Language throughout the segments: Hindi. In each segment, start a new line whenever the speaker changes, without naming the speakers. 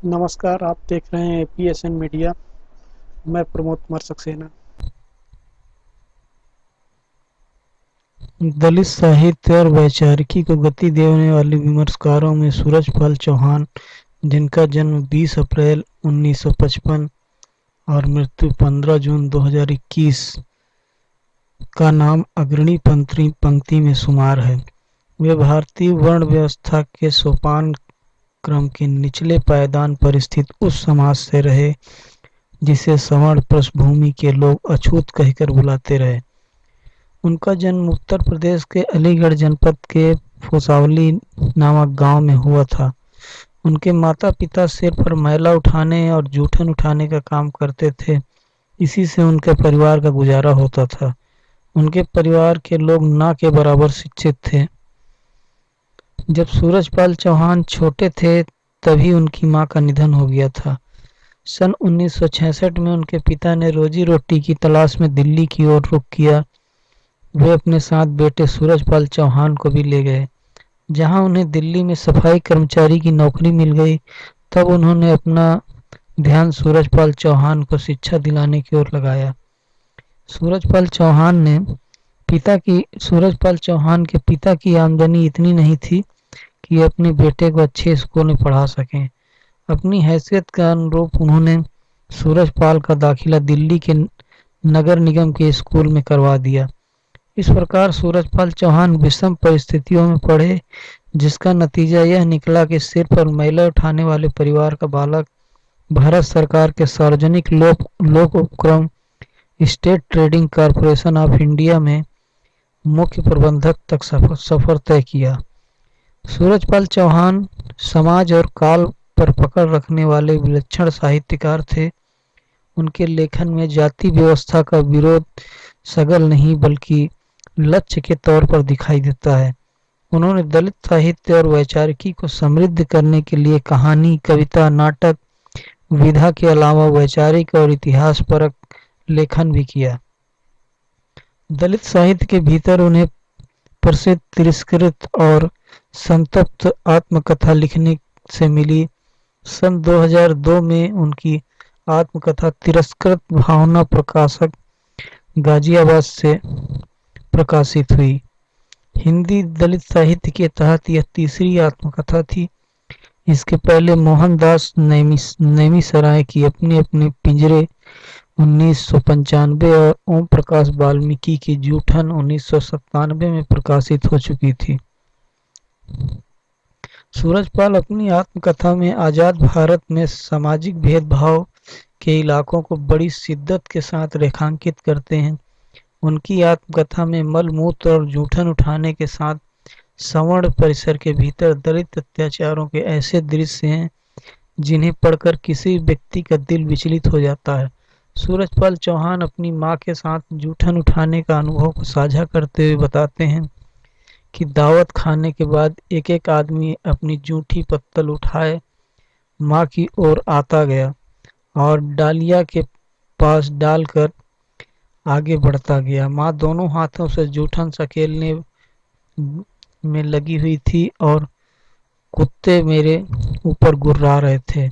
नमस्कार, आप देख रहे हैं पीएसएन मीडिया। मैं प्रमोद कुमार सक्सेना।
दलित साहित्य और वैचारिकी को गति देने वाले विमर्शकारों में सूरजपाल चौहान, जिनका जन्म 20 अप्रैल 1955 और मृत्यु 15 जून 2021, का नाम अग्रणी पंक्ति में शुमार है। वे भारतीय वर्ण व्यवस्था के सोपान क्रम के निचले पायदान पर स्थित उस समाज से रहे जिसे सवर्ण पृष्ठभूमि के लोग अछूत कहकर बुलाते रहे। उनका जन्म उत्तर प्रदेश के अलीगढ़ जनपद के भूसावली नामक गांव में हुआ था। उनके माता-पिता सिर पर मैला उठाने और जूठन उठाने का काम करते थे। इसी से उनके परिवार का गुजारा होता था। उनके परिवार के लोग ना के बराबर शिक्षित थे। जब सूरजपाल चौहान छोटे थे तभी उनकी मां का निधन हो गया था। सन 1966 में उनके पिता ने रोजी रोटी की तलाश में दिल्ली की ओर रुख किया। वे अपने साथ बेटे सूरजपाल चौहान को भी ले गए। जहां उन्हें दिल्ली में सफाई कर्मचारी की नौकरी मिल गई, तब उन्होंने अपना ध्यान सूरजपाल चौहान को शिक्षा दिलाने की ओर लगाया। सूरजपाल चौहान ने सूरजपाल चौहान के पिता की आमदनी इतनी नहीं थी कि अपने बेटे को अच्छे स्कूल में पढ़ा सकें। अपनी हैसियत के अनुरूप उन्होंने सूरजपाल का दाखिला दिल्ली के नगर निगम के स्कूल में करवा दिया। इस प्रकार सूरजपाल चौहान विषम परिस्थितियों में पढ़े, जिसका नतीजा यह निकला कि सिर पर मैला उठाने वाले परिवार का बालक भारत सरकार के सार्वजनिक लोक उपक्रम state trading corporation of India में मुख्य प्रबंधक तक सफर तय किया। सूरजपाल चौहान समाज और काल पर पकड़ रखने वाले विलक्षण साहित्यकार थे। उनके लेखन में जाति व्यवस्था का विरोध सगल नहीं बल्कि लक्ष्य के तौर पर दिखाई देता है। उन्होंने दलित साहित्य और वैचारिकी को समृद्ध करने के लिए कहानी, कविता, नाटक विधा के अलावा वैचारिक और इतिहासपरक लेखन भी किया। दलित साहित्य के भीतर उन्हें प्रसिद्ध तिरस्कृत और संतप्त आत्मकथा लिखने से मिली। सन 2002 में उनकी आत्मकथा तिरस्कृत भावना प्रकाशक गाजियाबाद से प्रकाशित हुई। हिंदी दलित साहित्य के तहत यह तीसरी आत्मकथा थी। इसके पहले मोहनदास नैमिषारण्य की अपने अपने पिंजरे 1995 और ओम प्रकाश वाल्मीकि की जूठन 1997 में प्रकाशित हो चुकी थी। सूरजपाल अपनी आत्मकथा में आजाद भारत में सामाजिक भेदभाव के इलाकों को बड़ी शिद्दत के साथ रेखांकित करते हैं। उनकी आत्मकथा में मलमूत्र और जूठन उठाने के साथ सवर्ण परिसर के भीतर दलित अत्याचारों के ऐसे दृश्य हैं जिन्हें पढ़कर किसी व्यक्ति का दिल विचलित हो जाता है। सूरजपाल चौहान अपनी मां के साथ जूठन उठाने का अनुभव को साझा करते हुए बताते हैं कि दावत खाने के बाद एक एक आदमी अपनी जूठी पत्तल उठाए मां की ओर आता गया और डालिया के पास डालकर आगे बढ़ता गया। मां दोनों हाथों से जूठन सकेलने में लगी हुई थी और कुत्ते मेरे ऊपर गुर्रा रहे थे,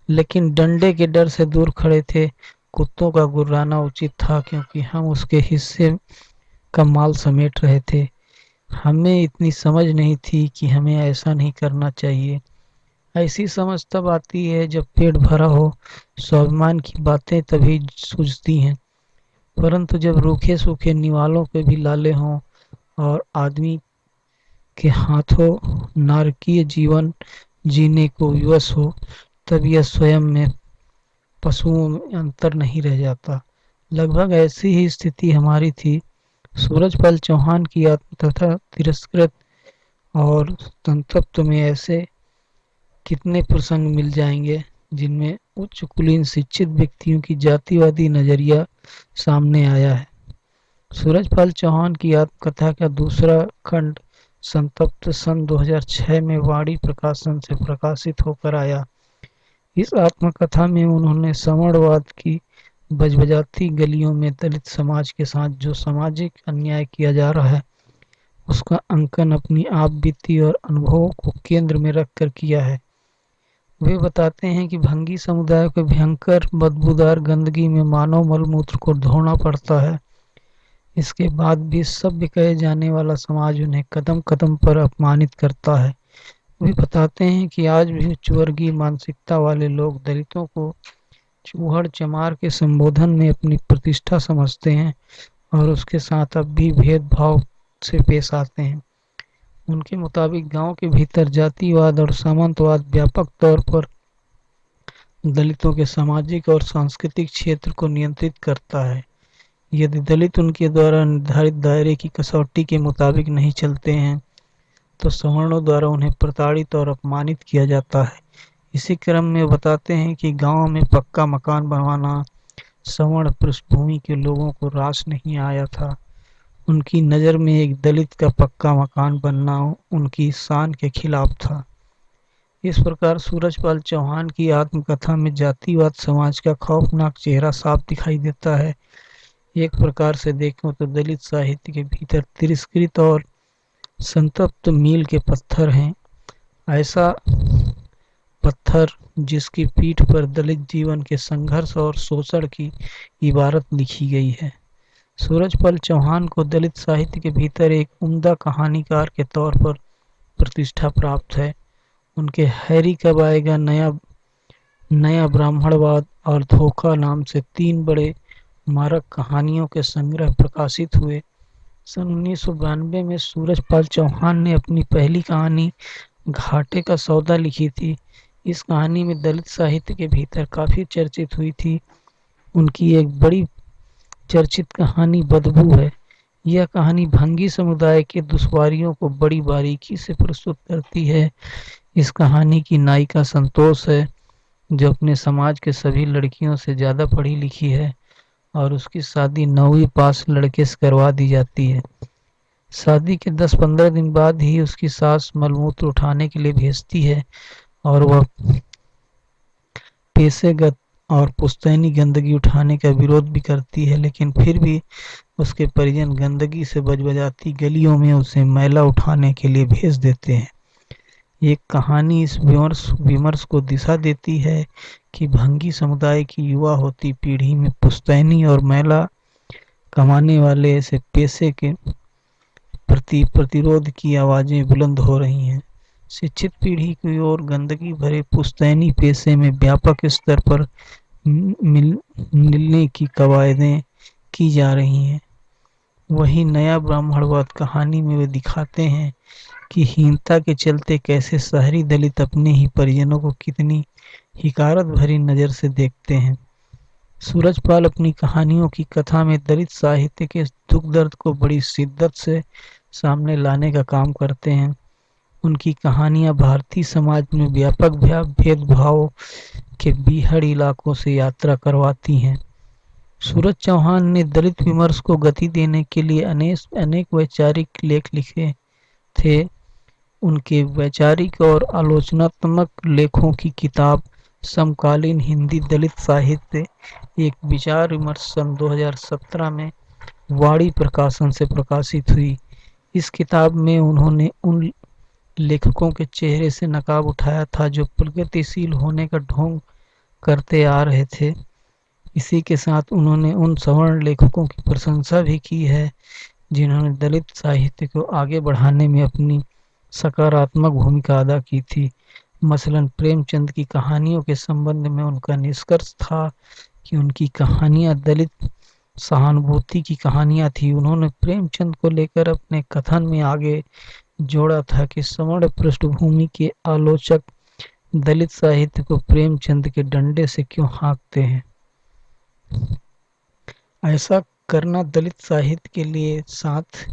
लेकिन डंडे के डर से दूर खड़े थे। कुत्तों का गुर्राना उचित था क्योंकि हम उसके हिस्से का माल समेट रहे थे। हमें इतनी समझ नहीं थी कि हमें ऐसा नहीं करना चाहिए। ऐसी समझ तब आती है जब पेट भरा हो। स्वाभिमान की बातें तभी सूझती हैं, परंतु जब रूखे सूखे निवालों पे भी लाले हों और आदमी के हाथों नारकीय जीवन जीने को विवश हो, तब यह स्वयं में पशुओं में अंतर नहीं रह जाता। लगभग ऐसी ही स्थिति हमारी थी। सूरजपाल चौहान की आत्मकथा तिरस्कृत और संतप्त में ऐसे कितने प्रसंग मिल जाएंगे जिनमें उच्च कुलीन शिक्षित व्यक्तियों की जातिवादी नजरिया सामने आया है। सूरजपाल चौहान की आत्मकथा का दूसरा खंड संतप्त सन 2006 में वाणी प्रकाशन से प्रकाशित होकर आया। इस आत्मकथा में उन्होंने सवर्णवाद की बजबजाती गलियों में दलित समाज के साथ जो सामाजिक अन्याय किया जा रहा है, उसका अंकन अपनी आप बीती और अनुभवों को केंद्र में रखकर किया है। वे बताते हैं कि भंगी समुदाय को भयंकर बदबूदार गंदगी में मानव मलमूत्र को धोना पड़ता है। इसके बाद भी सभ्य कहे जाने वाला समाज उन्हें कदम कदम पर अपमानित करता है। वे बताते हैं कि आज भी उच्च वर्गीय मानसिकता वाले लोग दलितों को चूहड़ चमार के संबोधन में अपनी प्रतिष्ठा समझते हैं और उसके साथ अब भी भेदभाव से पेश आते हैं। उनके मुताबिक गांव के भीतर जातिवाद और सामंतवाद व्यापक तौर पर दलितों के सामाजिक और सांस्कृतिक क्षेत्र को नियंत्रित करता है। यदि दलित उनके द्वारा निर्धारित दायरे की कसौटी के मुताबिक नहीं चलते हैं तो सवर्णों द्वारा उन्हें प्रताड़ित और अपमानित किया जाता है। इसी क्रम में बताते हैं कि गांव में पक्का मकान बनवाना सवर्ण पृष्ठभूमि के लोगों को रास नहीं आया था। उनकी नज़र में एक दलित का पक्का मकान बनना उनकी शान के खिलाफ था। इस प्रकार सूरजपाल चौहान की आत्मकथा में जातिवाद समाज का खौफनाक चेहरा साफ दिखाई देता है। एक प्रकार से देखें तो दलित साहित्य के भीतर तिरस्कृत और संतप्त मील के पत्थर हैं। ऐसा पत्थर जिसकी पीठ पर दलित जीवन के संघर्ष और शोषण की इबारत लिखी गई है। सूरजपाल चौहान को दलित साहित्य के भीतर एक उम्दा कहानीकार के तौर पर प्रतिष्ठा प्राप्त है। उनके हैरी कब आएगा नया नया ब्राह्मणवाद और धोखा नाम से 3 बड़े मारक कहानियों के संग्रह प्रकाशित हुए। सन 1992 में सूरजपाल चौहान ने अपनी पहली कहानी घाटे का सौदा लिखी थी। इस कहानी में दलित साहित्य के भीतर काफी चर्चित हुई थी। उनकी एक बड़ी चर्चित कहानी बदबू है। यह कहानी भंगी समुदाय के दुश्वारियों को बड़ी बारीकी से प्रस्तुत करती है। इस कहानी की नायिका संतोष है, जो अपने समाज के सभी लड़कियों से ज़्यादा पढ़ी लिखी है और उसकी शादी 9वीं पास लड़के से करवा दी जाती है। शादी के 10-15 दिन बाद ही उसकी सास मलमूत्र उठाने के लिए भेजती है और वह पेशेगत और पुश्तैनी गंदगी उठाने का विरोध भी करती है, लेकिन फिर भी उसके परिजन गंदगी से बजबजाती गलियों में उसे मैला उठाने के लिए भेज देते हैं। ये कहानी इस विमर्श को दिशा देती है कि भंगी समुदाय की युवा होती पीढ़ी में पुश्तैनी और मैला कमाने वाले ऐसे पेशे के प्रति प्रतिरोध की आवाजें बुलंद हो रही हैं। शिक्षित पीढ़ी की ओर गंदगी भरे पुश्तैनी पेशे में व्यापक स्तर पर मिलने की कवायदें की जा रही हैं। वही नया ब्राह्मणवाद कहानी में वे दिखाते हैं कि हीनता के चलते कैसे शहरी दलित अपने ही परिजनों को कितनी हिकारत भरी नज़र से देखते हैं। सूरजपाल अपनी कहानियों की कथा में दलित साहित्य के दुख दर्द को बड़ी शिद्दत से सामने लाने का काम करते हैं। उनकी कहानियां भारतीय समाज में व्यापक भेदभाव के बीहड़ इलाकों से यात्रा करवाती हैं। सूरज चौहान ने दलित विमर्श को गति देने के लिए अनेक वैचारिक लेख लिखे थे। उनके वैचारिक और आलोचनात्मक लेखों की किताब समकालीन हिंदी दलित साहित्य एक विचार विमर्श सन 2017 में वाणी प्रकाशन से प्रकाशित हुई। इस किताब में उन्होंने उन लेखकों के चेहरे से नकाब उठाया था जो प्रगतिशील होने का ढोंग करते आ रहे थे। इसी के साथ उन्होंने उन सवर्ण लेखकों की प्रशंसा भी की है जिन्होंने दलित साहित्य को आगे बढ़ाने में अपनी सकारात्मक भूमिका अदा की थी। मसलन प्रेमचंद की कहानियों के संबंध में उनका निष्कर्ष था कि उनकी कहानियां दलित सहानुभूति की कहानियां थी। उन्होंने प्रेमचंद को लेकर अपने कथन में आगे जोड़ा था कि सवर्ण पृष्ठभूमि के आलोचक दलित साहित्य को प्रेमचंद के डंडे से क्यों हाँकते हैं। ऐसा करना दलित साहित्य के लिए साथ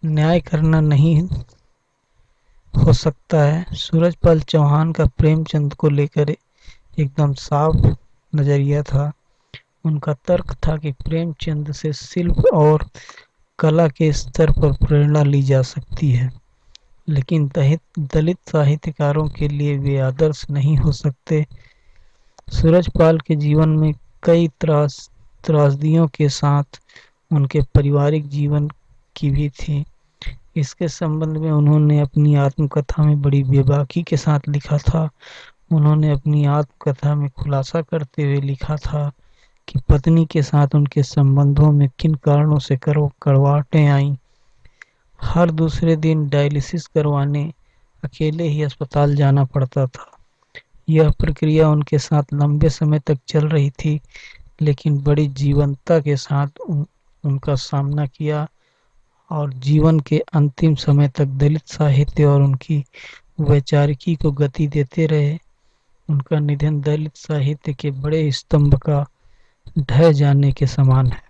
न्याय करना नहीं हो सकता है। सूरजपाल चौहान का प्रेमचंद को लेकर एकदम साफ नजरिया था। उनका तर्क था कि प्रेमचंद से शिल्प और कला के स्तर पर प्रेरणा ली जा सकती है, लेकिन दलित साहित्यकारों के लिए वे आदर्श नहीं हो सकते। सूरजपाल के जीवन में कई त्रासदियों के साथ उनके पारिवारिक जीवन की भी थी। इसके संबंध में उन्होंने अपनी आत्मकथा में बड़ी बेबाकी के साथ लिखा था। उन्होंने अपनी आत्मकथा में खुलासा करते हुए लिखा था कि पत्नी के साथ उनके संबंधों में किन कारणों से कड़वाहटें आईं। हर दूसरे दिन डायलिसिस करवाने अकेले ही अस्पताल जाना पड़ता था। यह प्रक्रिया उनके साथ लंबे समय तक चल रही थी, लेकिन बड़ी जीवंतता के साथ उनका सामना किया और जीवन के अंतिम समय तक दलित साहित्य और उनकी वैचारिकी को गति देते रहे। उनका निधन दलित साहित्य के बड़े स्तंभ का ढह जाने के समान है।